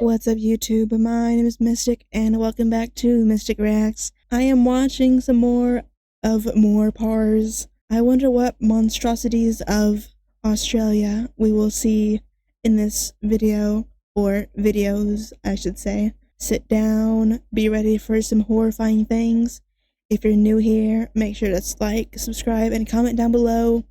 What's up, YouTube? My name is Mistic, and welcome back to Mistic Reacts. I am watching some more of MoreParz. I wonder what monstrosities of Australia we will see in this video, or videos, I should say. Sit down, be ready for some horrifying things. If you're new here, make sure to like, subscribe, and comment down below.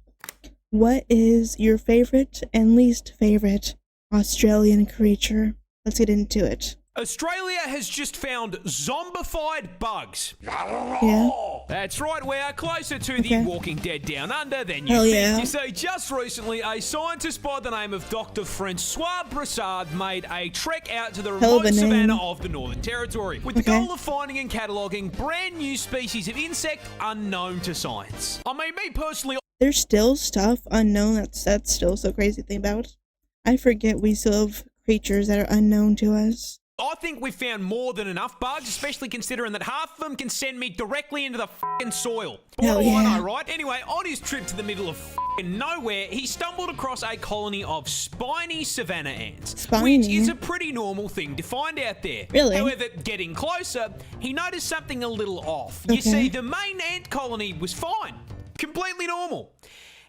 What is your favorite and least favorite Australian creature? Let's get into it. Australia has just found zombified bugs. Yeah. That's right, we are closer to the Walking Dead Down Under than you Hell think. yeah. You see, just recently, a scientist by the name of Dr. Francois Broussard made a trek out to the remote savannah of the Northern Territory with the goal of finding and cataloguing brand new species of insect unknown to science. I mean, me personally... There's still stuff unknown that's still so crazy to think about. I forget we still have creatures that are unknown to us. I think we've found more than enough bugs, especially considering that half of them can send me directly into the f***ing soil. But what do I know, right? Anyway, on his trip to the middle of f***ing nowhere, he stumbled across a colony of spiny savannah ants, which is a pretty normal thing to find out there. Really? However, getting closer, he noticed something a little off. You see, the main ant colony was fine, completely normal.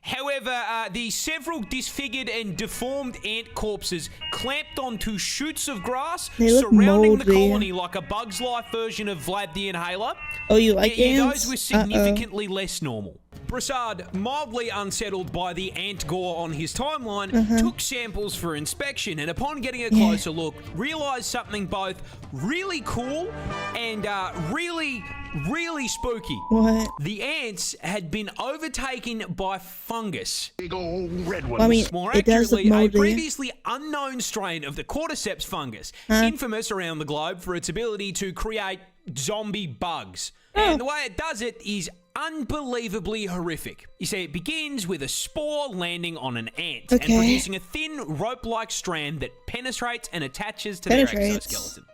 However, the several disfigured and deformed ant corpses clamped onto shoots of grass surrounding the colony like a Bug's Life version of Vlad the Inhaler. Oh, you like ants? Those were significantly less normal. Broussard, mildly unsettled by the ant gore on his timeline, took samples for inspection and upon getting a closer look, realized something both really cool and really spooky. What? The ants had been overtaken by fungus. Big old red ones. Well, I mean, More it does look accurately, a moldy. previously unknown strain of the cordyceps fungus, infamous around the globe for its ability to create zombie bugs. And the way it does it is unbelievably horrific. You see, it begins with a spore landing on an ant and producing a thin rope-like strand that penetrates and attaches to their exoskeleton.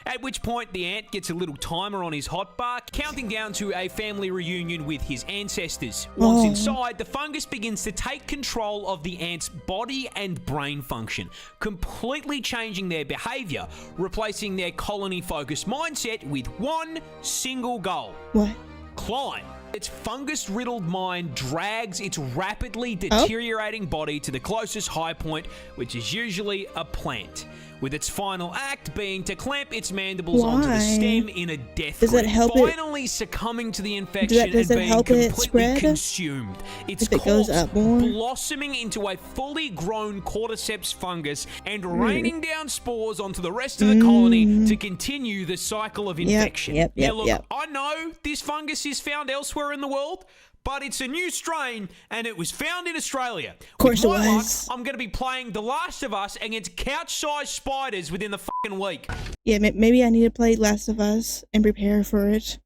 At which point, the ant gets a little timer on his hotbar, counting down to a family reunion with his ancestors. Once inside, the fungus begins to take control of the ant's body and brain function, completely changing their behavior, replacing their colony-focused mindset with one single goal. What? Climb. Its fungus-riddled mind drags its rapidly deteriorating body to the closest high point, which is usually a plant, with its final act being to clamp its mandibles onto the stem in a death grip, finally succumbing to the infection and being completely consumed. Its corpse blossoming into a fully grown cordyceps fungus and raining down spores onto the rest of the colony to continue the cycle of infection. Now look, I know this fungus is found elsewhere in the world, but it's a new strain, and it was found in Australia. Of course With my luck, I'm going to be playing The Last of Us against couch-sized spiders within the fucking week. Yeah, maybe I need to play Last of Us and prepare for it.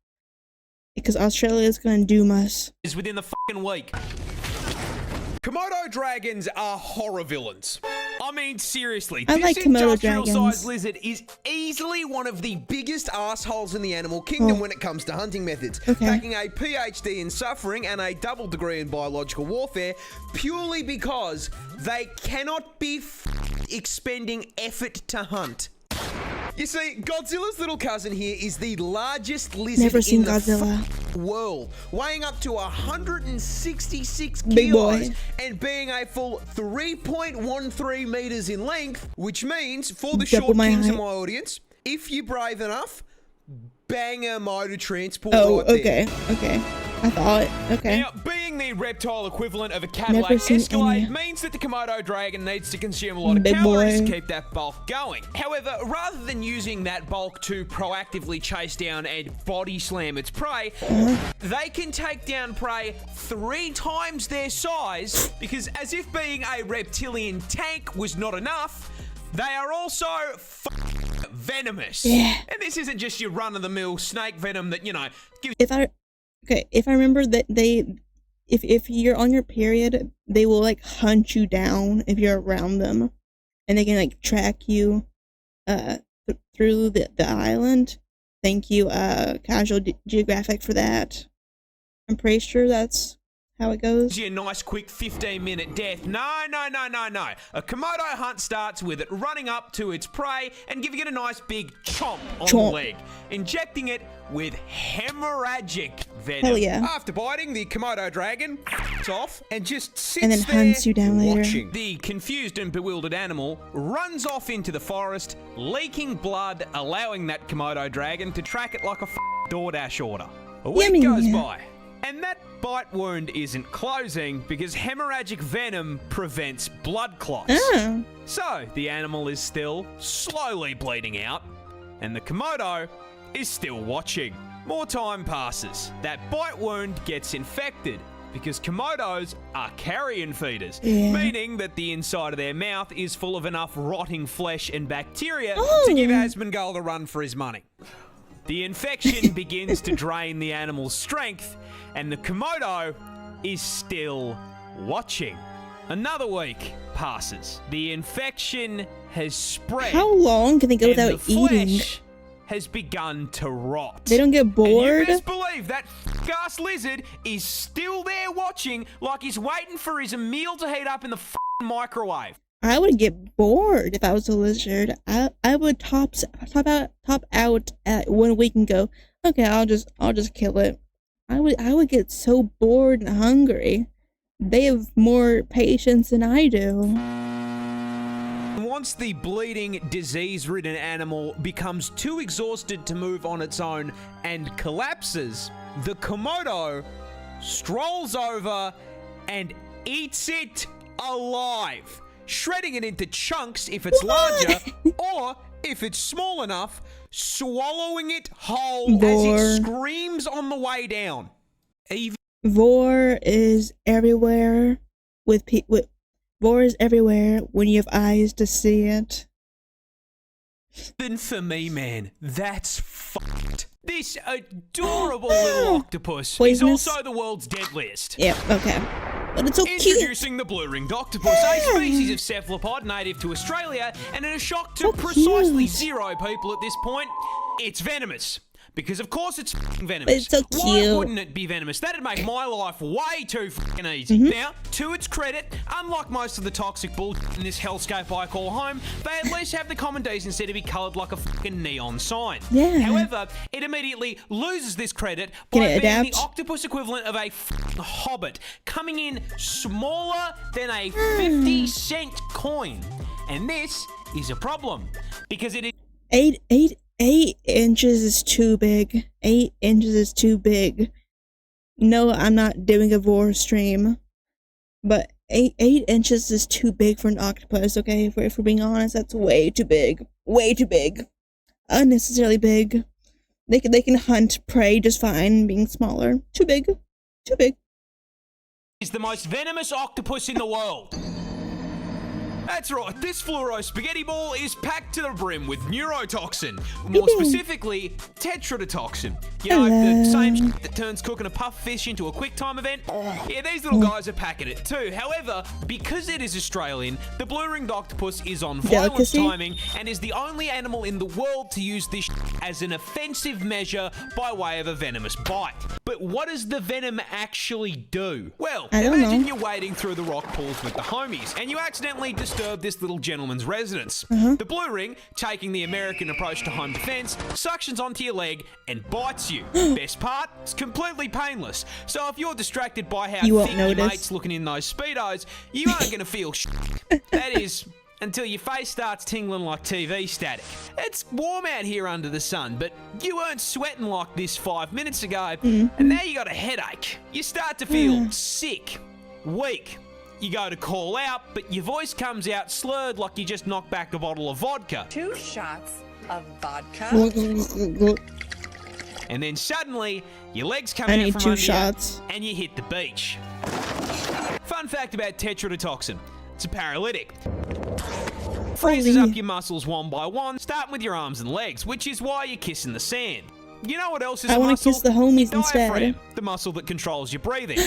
Because Australia is going to doom us. Is within the fucking week. Komodo dragons are horror villains. I mean, seriously, I like Komodo dragons. This industrial-sized lizard is easily one of the biggest assholes in the animal kingdom when it comes to hunting methods, packing a PhD in suffering and a double degree in biological warfare purely because they cannot be expending effort to hunt. You see, Godzilla's little cousin here is the largest lizard in the world, weighing up to 166 kilos and being a full 3.13 meters in length, which means, for the short kings in my audience, if you're brave enough, bang a motor transport right there. I thought, Now, being the reptile equivalent of a Cadillac Escalade means that the Komodo dragon needs to consume a lot of calories to keep that bulk going. However, rather than using that bulk to proactively chase down and body slam its prey, they can take down prey 3 times their size, because as if being a reptilian tank was not enough, they are also venomous. And this isn't just your run-of-the-mill snake venom that, you know, gives... If I remember that if you're on your period, they will like hunt you down if you're around them, and they can like track you through the island. Thank you, Casual Geographic, for that. I'm pretty sure that's how it goes? A nice quick 15-minute death. No. A Komodo hunt starts with it running up to its prey and giving it a nice big chomp on the leg, injecting it with hemorrhagic venom. Hell yeah. After biting, the Komodo dragon off and just sits and then hunts you down later. Watching. The confused and bewildered animal runs off into the forest, leaking blood, allowing that Komodo dragon to track it like a DoorDash order. A week goes by, and that bite wound isn't closing because hemorrhagic venom prevents blood clots. So the animal is still slowly bleeding out, and the Komodo is still watching. More time passes. That bite wound gets infected because Komodos are carrion feeders, meaning that the inside of their mouth is full of enough rotting flesh and bacteria to give Asmongold a run for his money. The infection begins to drain the animal's strength, and the Komodo is still watching. Another week passes. The infection has spread. How long can they go without eating? Flesh has begun to rot. They don't get bored? And you best believe that ass lizard is still there watching like he's waiting for his meal to heat up in the microwave. I would get bored if I was a lizard. I would top out at 1 week and go, okay, I'll just kill it. I would get so bored and hungry. They have more patience than I do. Once the bleeding, disease-ridden animal becomes too exhausted to move on its own and collapses, the Komodo strolls over and eats it alive, shredding it into chunks if it's larger, or if it's small enough, swallowing it whole as it screams on the way down. Vor is everywhere Vor is everywhere when you have eyes to see it. Then for me, man, that's fucked. This adorable little octopus is also the world's deadliest. Yep, okay. But it's so cute. Introducing the blue-ringed octopus, a species of cephalopod native to Australia, and in a shock to precisely 0 people at this point, it's venomous. Because of course it's venomous. It's so cute. Why wouldn't it be venomous? That'd make my life way too easy. Now, to its credit, unlike most of the toxic bull in this hellscape I call home, they at least have the common decency to be coloured like a neon sign. Yeah. However, it immediately loses this credit by being the octopus equivalent of a hobbit, coming in smaller than a 50-cent coin. And this is a problem, because it is... 8 inches is too big. 8 inches is too big. No, I'm not doing a vor stream. But 8 inches is too big for an octopus, okay? If we're being honest, that's way too big. Way too big. Unnecessarily big. They can hunt prey just fine being smaller. Too big. Too big. Is the most venomous octopus in the world. That's right, this fluoro spaghetti ball is packed to the brim with neurotoxin, more specifically, tetrodotoxin. You know, the same shit that turns cooking a puff fish into a quick time event? Yeah, these little guys are packing it too. However, because it is Australian, the blue-ringed octopus is on violence timing and is the only animal in the world to use this as an offensive measure by way of a venomous bite. But what does the venom actually do? Well, imagine you're wading through the rock pools with the homies and you accidentally disturb this little gentleman's residence. The blue ring, taking the American approach to home defense, suctions onto your leg and bites you. Best part, it's completely painless. So if you're distracted by how thick your mate's looking in those Speedos, you aren't going to feel shit. That is, until your face starts tingling like TV static. It's warm out here under the sun, but you weren't sweating like this 5 minutes ago, and now you got a headache. You start to feel sick, weak. You go to call out, but your voice comes out slurred like you just knocked back a bottle of vodka. 2 shots of vodka. And then suddenly, your legs come out from under you, and you hit the beach. Fun fact about tetrodotoxin. It's a paralytic. Freezes up your muscles one by one, starting with your arms and legs, which is why you're kissing the sand. You know what else is a muscle? I want to kiss the homies instead. The muscle that controls your breathing.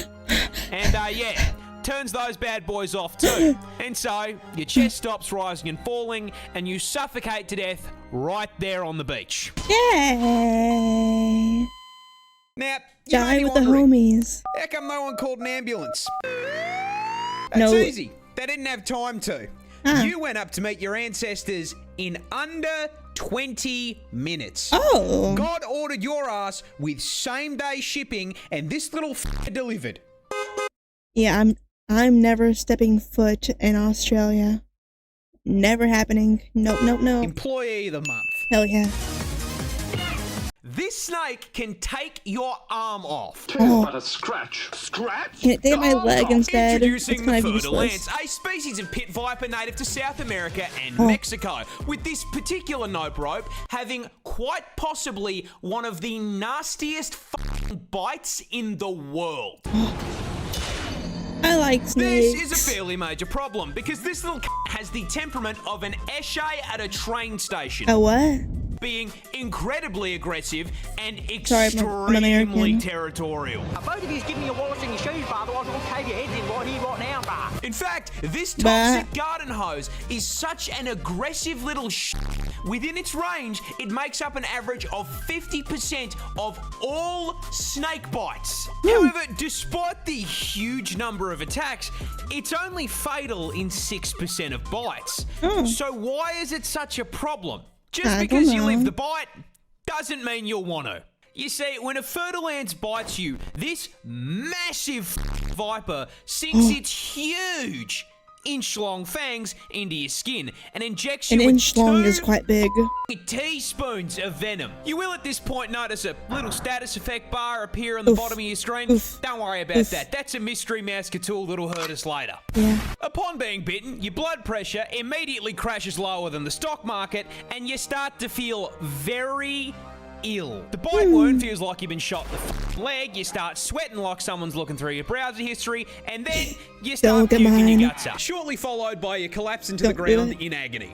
And yeah, turns those bad boys off too. And so, your chest stops rising and falling, and you suffocate to death right there on the beach. Yay! Now, you may Die be with the wondering, homies. how come no one called an ambulance? That's No. easy. They didn't have time to. Huh. You went up to meet your ancestors in under 20 minutes. Oh. God ordered your ass with same-day shipping, and this little delivered. Yeah, I'm never stepping foot in Australia. Never happening. Nope, nope, nope. Employee of the month. Hell yeah. This snake can take your arm off. Oh. But a scratch. Scratch? Can it take my leg instead? Introducing the It's kind of fertile useless. ants, a species of pit viper native to South America and Oh. Mexico, with this particular nope rope having quite possibly one of the nastiest bites in the world. I like snakes. This is a fairly major problem because this little has the temperament of an esche at a train station. A what? Being incredibly aggressive and Sorry, I'm extremely American. territorial. Both of you give me your wallets and your shoes, bar, otherwise I'll cave your heads in right here, right now, bar. In fact, this Bah. toxic garden hose is such an aggressive little within its range, it makes up an average of 50% of all snake bites. However, despite the huge number of attacks, it's only fatal in 6% of bites. So why is it such a problem? Just I don't because you know. live the bite doesn't mean you'll want to. You see, when a fertile ant bites you, this massive viper sinks its huge inch-long fangs into your skin and injects An you with inch long 2 is quite big. teaspoons of venom. You will at this point notice a little status effect bar appear on the bottom of your screen. Oof. Don't worry about Oof. that. That's a mystery mouse tool that'll hurt us later. Yeah. Upon being bitten, your blood pressure immediately crashes lower than the stock market and you start to feel very ill. The bite wound feels like you've been shot in the leg, you start sweating like someone's looking through your browser history, and then you start Don't get puking mine. your guts up. Shortly followed by your collapse into the Don't do ground it. in agony.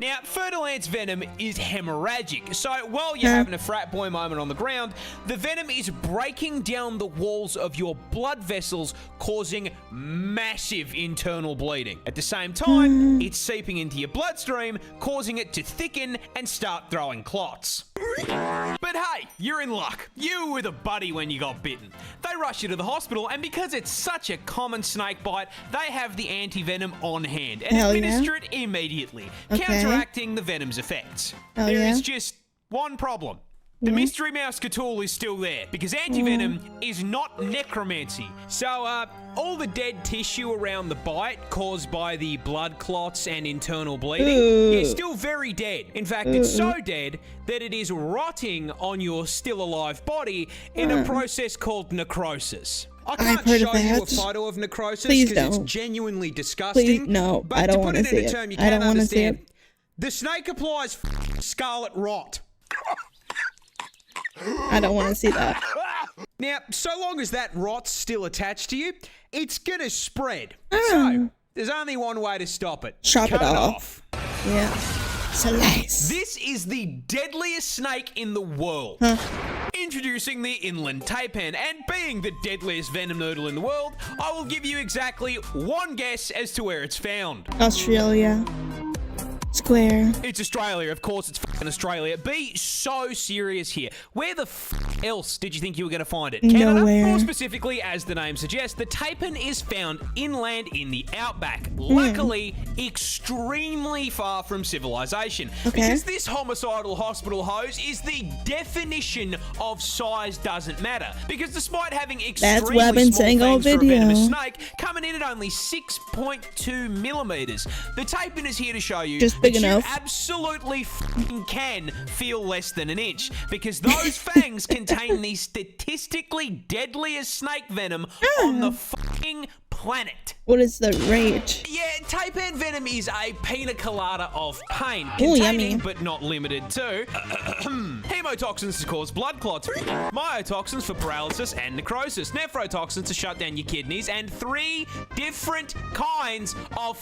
Now, fertile ant's venom is hemorrhagic, so while you're having a frat boy moment on the ground, the venom is breaking down the walls of your blood vessels, causing massive internal bleeding. At the same time, it's seeping into your bloodstream, causing it to thicken and start throwing clots. But hey, you're in luck. You were with a buddy when you got bitten. They rush you to the hospital, and because it's such a common snake bite, they have the anti-venom on hand and Hell yeah. administer it immediately, Okay. counteracting the venom's effects. Hell There is yeah. just one problem. The mystery mouse tool is still there because anti-venom is not necromancy. So, all the dead tissue around the bite caused by the blood clots and internal bleeding is still very dead. In fact, it's so dead that it is rotting on your still alive body in a process called necrosis. I can't heard of show you a that. photo of necrosis Please because it's don't. genuinely disgusting. Please, no, but I don't to want put to it in see a it. term you I can don't want to see understand, it. the snake applies scarlet rot. I don't want to see that. Now, so long as that rot's still attached to you, it's gonna spread. Oh. So, there's only one way to stop it. Chop it Cut off. Yeah. Slice. This is the deadliest snake in the world. Introducing the inland taipan, and being the deadliest venom noodle in the world, I will give you exactly one guess as to where it's found. Australia. Square. It's Australia, of course it's fucking Australia. Be so serious here. Where the else did you think you were going to find it? Canada? Nowhere. More specifically, as the name suggests, the taipan is found inland in the outback. Luckily, extremely far from civilization. Okay. Because this homicidal hospital hose is the definition of size doesn't matter. Because despite having extremely what I've been small saying all fangs for a venomous video. snake, coming in at only 6.2 millimeters, the taipan is here to show you Just big that enough. you absolutely can feel less than an inch because those fangs contain the statistically deadliest snake venom on the fucking planet. What is the rate? Yeah, taipan venom is a pina colada of pain, Ooh, containing yummy. but not limited to hemotoxins to cause blood clots, myotoxins for paralysis and necrosis, nephrotoxins to shut down your kidneys, and 3 different kinds of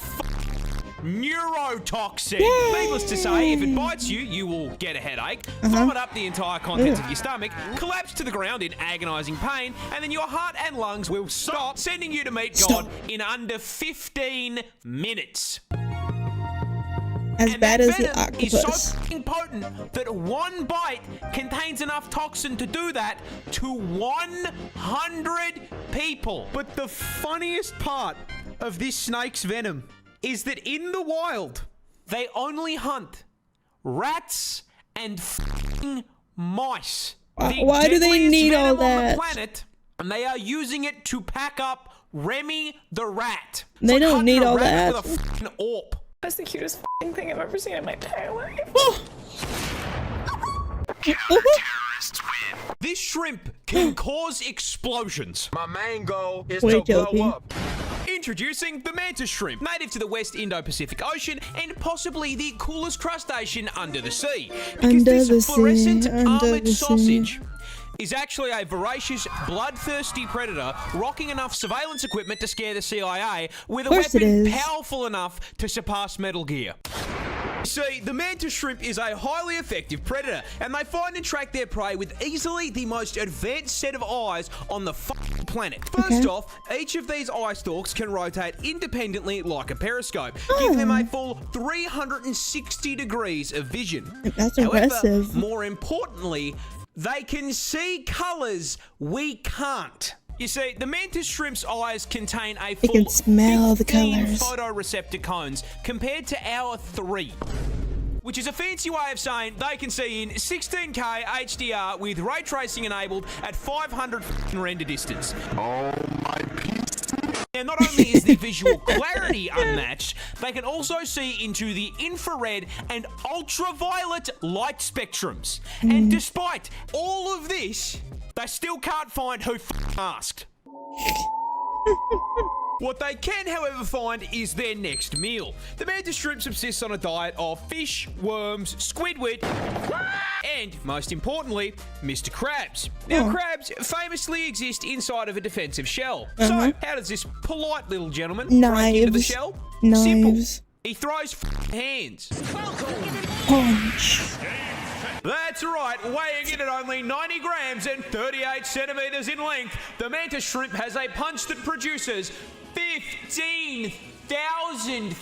neurotoxic. Yay! Needless to say, if it bites you, you will get a headache, vomit up the entire contents of your stomach, collapse to the ground in agonizing pain, and then your heart and lungs will stop, sending you to meet God in under 15 minutes. as And bad that as the venom is so octopus. f***ing potent that one bite contains enough toxin to do that to 100 people. But the funniest part of this snake's venom is that in the wild, they only hunt rats and f***ing mice. The Why do they deadliest need all venom on that? the planet, and they are using it to pack up Remy the rat. It's They like don't hunting need a all rabbit that. with a f***ing AWP. That's the cutest thing I've ever seen in my entire life. This shrimp can cause explosions. My main goal is Wait, to blow Joby. up. Introducing the mantis shrimp, native to the West Indo-Pacific Ocean and possibly the coolest crustacean under the sea. Because Under this the sea, fluorescent under armored the sea. sausage is actually a voracious, bloodthirsty predator rocking enough surveillance equipment to scare the CIA with a Course it weapon is. powerful enough to surpass Metal Gear. See, the mantis shrimp is a highly effective predator, and they find and track their prey with easily the most advanced set of eyes on the f***ing planet. First off, each of these eye stalks can rotate independently like a periscope, giving them a full 360 degrees of vision. That's However, impressive. more importantly, they can see colours we can't. You see, the mantis shrimp's eyes contain a full can smell the 15 colours. photoreceptor cones compared to our 3. Which is a fancy way of saying they can see in 16K HDR with ray tracing enabled at 500 render distance. Oh my piece. Now, not only is the visual clarity unmatched, they can also see into the infrared and ultraviolet light spectrums. And despite all of this, they still can't find who asked. What they can, however, find is their next meal. The mantis shrimp subsists on a diet of fish, worms, squidward, and, most importantly, Mr. Crabs. Now, crabs famously exist inside of a defensive shell. So, how does this polite little gentleman break into the Knives. shell? Knives. Simple. He throws hands. Punch. That's right, weighing in at only 90 grams and 38 centimeters in length, the mantis shrimp has a punch that produces 15,000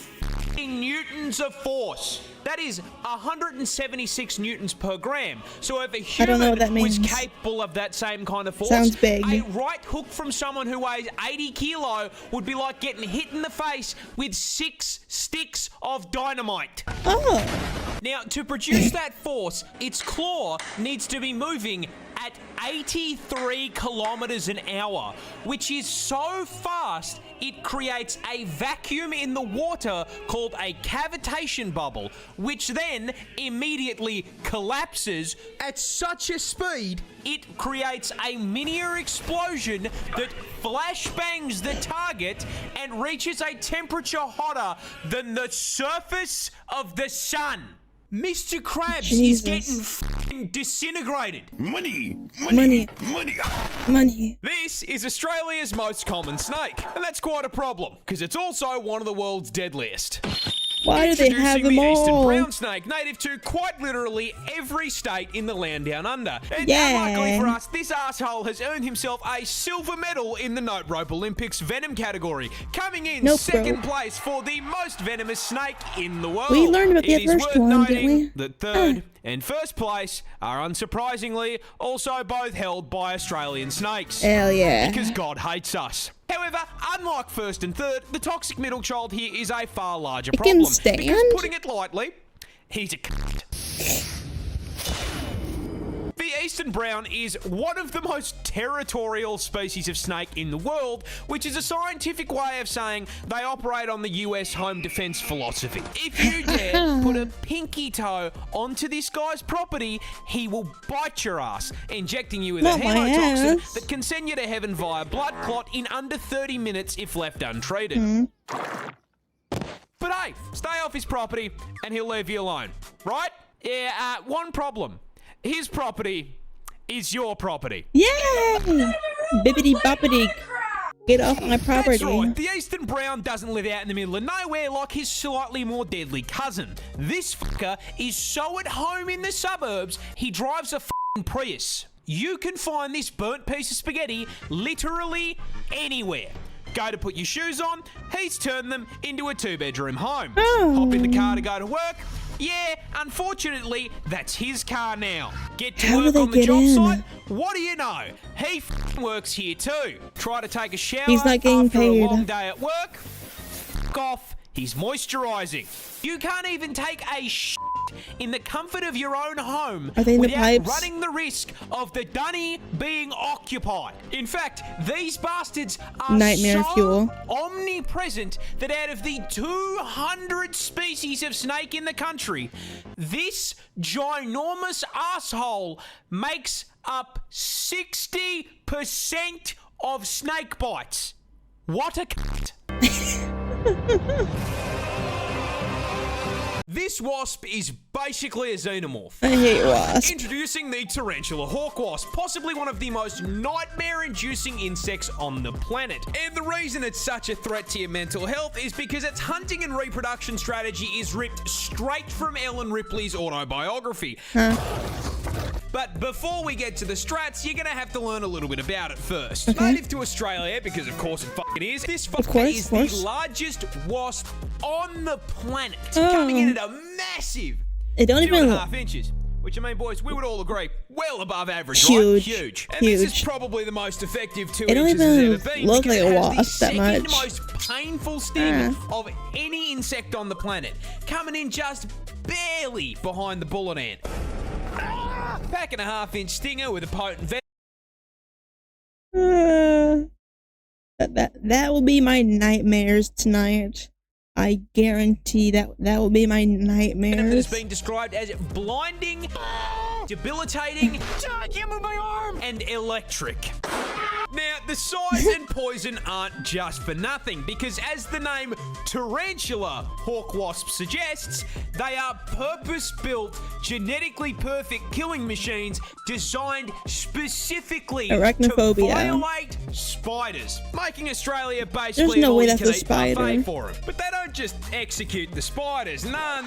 newtons of force. That is 176 newtons per gram. So if a don't know human what that was means. capable of that same kind of force, Sounds big. a right hook from someone who weighs 80 kilo would be like getting hit in the face with 6 sticks of dynamite. Oh. Now, to produce that force, its claw needs to be moving at 83 kilometers an hour, which is so fast it creates a vacuum in the water called a cavitation bubble, which then immediately collapses at such a speed it creates a miniature explosion that flashbangs the target and reaches a temperature hotter than the surface of the sun. Mr. Krabs is Jesus. getting f***ing disintegrated. Money. Money. Money. This is Australia's most common snake, and that's quite a problem, because it's also one of the world's deadliest. Why do they have Introducing them the eastern all? brown snake, native to quite literally every state in the land down under. And Yeah. luckily for us, this asshole has earned himself a silver medal in the Note Rope Olympics venom category, coming in Nope, second bro. place for the most venomous snake in the world. We learned about the It is first worth one, didn't noting we? that third and first place are unsurprisingly also both held by Australian snakes. Hell yeah. Because God hates us. However, unlike first and third, the toxic middle child here is a far larger It problem. can stand? Because putting it lightly, he's a cunt. The eastern brown is one of the most territorial species of snake in the world, which is a scientific way of saying they operate on the US home defense philosophy. If you dare put a pinky toe onto this guy's property, he will bite your ass, injecting you with Not a my hemotoxin ass. that can send you to heaven via blood clot in under 30 minutes if left untreated. But hey, stay off his property and he'll leave you alone, right? Yeah, one problem. His property is your property. Yay! Bibbity boppity. Get off my property. That's right. The eastern brown doesn't live out in the middle of nowhere like his slightly more deadly cousin. This fucker is so at home in the suburbs, he drives a f***ing Prius. You can find this burnt piece of spaghetti literally anywhere. Go to put your shoes on, he's turned them into a 2-bedroom home. Oh. Hop in the car to go to work, Yeah, unfortunately, that's his car now. Get to How do work they on the get job in? site? What do you know? He works here too. Try to take a shower He's not getting after paid. a long day at work? Off. He's moisturising. You can't even take a in the comfort of your own home Are they in the without pipes? running the risk of the dunny being occupied. In fact, these bastards are Nightmare so fuel. omnipresent that out of the 200 species of snake in the country, this ginormous asshole makes up 60% of snake bites. What a cunt. This wasp is basically a xenomorph. I hate wasps. Introducing the tarantula hawk wasp, possibly one of the most nightmare-inducing insects on the planet. And the reason it's such a threat to your mental health is because its hunting and reproduction strategy is ripped straight from Ellen Ripley's autobiography. But before we get to the strats, you're gonna have to learn a little bit about it first. Okay. Native to Australia, because of course it fucking is, this fucker course, is of course. the largest wasp on the planet, coming in at a massive It don't 2.5 even inches. Which, I mean, boys, we would all agree, well above average, Huge. right? Huge. And this is Huge. probably the most effective 2 It don't inches has even ever been. look because like a it has wasp the that second much. most painful sting of any insect on the planet, coming in just barely behind the bullet ant. Pack and a half-inch stinger with a potent that will be my nightmares tonight. I guarantee that will be my venom that nightmares. has been described as blinding, debilitating, and electric. Now, the size and poison aren't just for nothing, because as the name tarantula hawk wasp suggests, they are purpose-built, genetically perfect killing machines designed specifically Arachnophobia. to violate spiders, making Australia basically There's no an way that's a all-you-can-eat buffet spider. for them. But they don't just execute the spiders. No,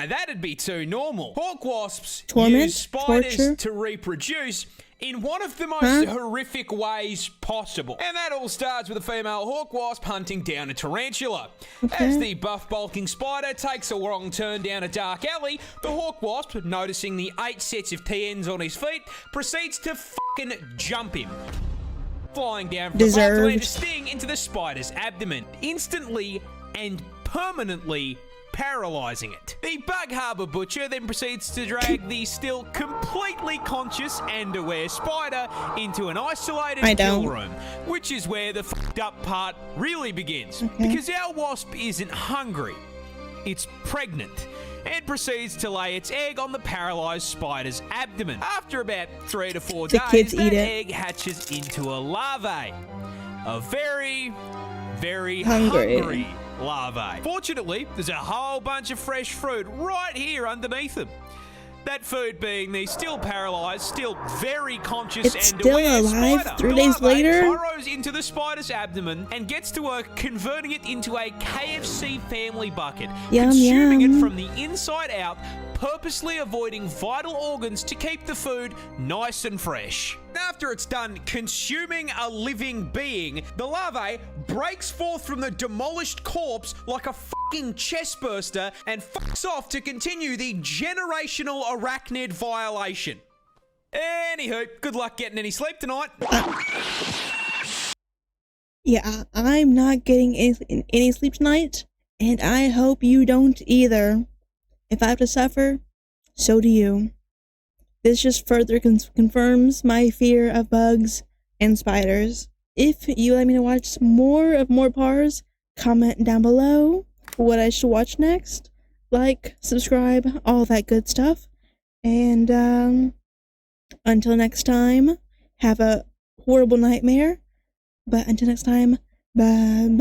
that'd be too normal. Hawk wasps Torment? use spiders Torture? to reproduce in one of the most horrific ways possible. And that all starts with a female hawk wasp hunting down a tarantula. As the buff bulking spider takes a wrong turn down a dark alley, the hawk wasp, noticing the 8 sets of TNs on his feet, proceeds to fucking jump him, flying down from above to land a sting into the spider's abdomen, instantly and permanently paralysing it. The Bug Harbour butcher then proceeds to drag the still completely conscious and aware spider into an isolated kill room, which is where the fucked up part really begins. Because our wasp isn't hungry, it's pregnant, and proceeds to lay its egg on the paralysed spider's abdomen. After about 3 to 4 days, kids that eat it. egg hatches into a larvae. A very, very Hungry. hungry larvae. Fortunately, there's a whole bunch of fresh fruit right here underneath them. That food being the still paralysed, still very conscious It's and still aware alive spider. 3 The days larvae later? burrows into the spider's abdomen and gets to work converting it into a KFC family bucket, Yum, consuming yum. it from the inside out, purposely avoiding vital organs to keep the food nice and fresh. After it's done consuming a living being, the larvae breaks forth from the demolished corpse like a fucking chestburster and fucks off to continue the generational arachnid violation. Anywho, good luck getting any sleep tonight. Yeah, I'm not getting any sleep tonight, and I hope you don't either. If I have to suffer, so do you. This just further confirms my fear of bugs and spiders. If you like me to watch more of MoreParz, comment down below what I should watch next. Like, subscribe, all that good stuff. And until next time, have a horrible nightmare. But until next time, bye-bye.